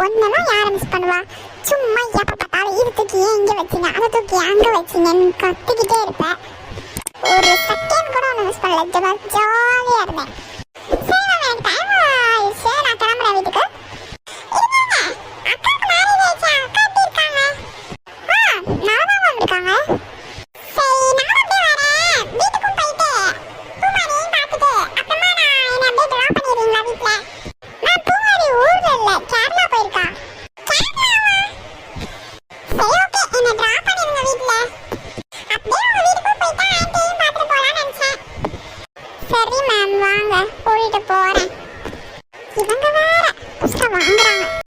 ஒன்னதான் யாரை மிஸ் பண்ணுவா? சும்மா எப்ப பார்த்தாலும் இது தூக்கி ஏன் இங்க வச்சீங்க, அதை தூக்கி அங்க வச்சீங்கன்னு கத்திக்கிட்டே இருப்பேன். ஒரு செகண்ட் கூட ஒன்று மிஸ் பண்ணல. ஜாலியா இருந்தேன். சரி மேம், எனக்கு டைம் ஆயிடுச்சு, நான் கிளம்புறேன் வீட்டுக்கு. இருங்க, அக்காவுக்கு மேரேஜ் ஆயிடுச்சு. அக்கா எப்படி இருக்காங்க? நல்லா தான் இருக்காங்க. சரி, நானும் அப்படியே வரேன். வீட்டுக்கும் போயிட்டு பூமாரியும் பார்த்துட்டு அப்புறமா நான் என்ன அப்படியே ட்ராப் பண்ணிடுறீங்களா வீட்டுல? நான் பூமாரி ஊர்ல இல்ல, கேரளா போயிருக்கா. கேரளாவா? சரி, ஓகே, என்ன ட்ராப் பண்ணிடுங்க வீட்டுல. அப்படியே உங்க வீட்டுக்கும் போயிட்டு ஆன்ட்டியும் பார்த்துட்டு போலாம்னு நினைச்சேன். சரி மேம், வாங்க, கூட்டிட்டு போறேன்.